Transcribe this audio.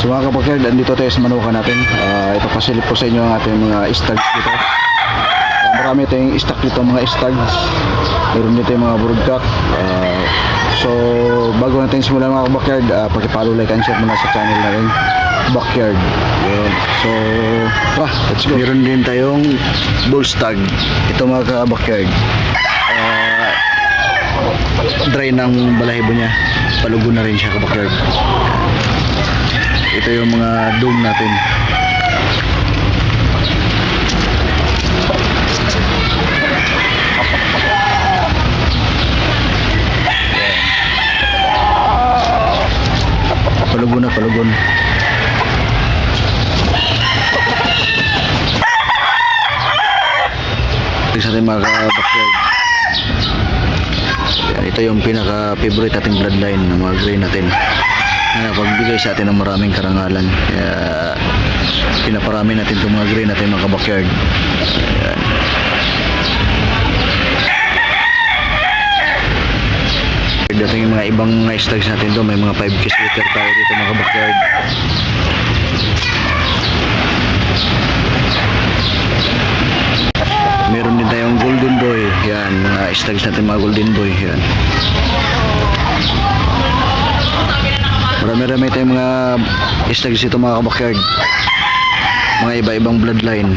So mga kapakerd, andito tayo sa manukan natin. Ito pasilip po sa inyo ang ating mga stags dito. Marami tayong stock dito mga stags. Meron dito yung mga broodcock. So bago natin simulan mga kapakerd, pag-follow, like and share muna sa channel na rin, Backyard. So let's go. Meron din tayong bull stag. Ito mga kapakerd, dry ng balahibo niya, palugo na rin siya kapakerd. Ito yung mga dome natin. Palugon na palugon. Ito sa ating mga backyard. Ito yung pinaka-favorite ating bloodline ng mga gray natin, na pagbigay sa atin ng maraming karangalan. Kaya pinaparami natin itong mga gray natin mga backyard. Ayan. Dating yung mga ibang stags natin doon, may mga 5 kiss liter tayo dito mga backyard. Meron din tayong golden boy. Yan, mga stags natin mga golden boy. Yan. Marami-rami tayong mga stags dito mga backyard. Mga iba-ibang bloodline.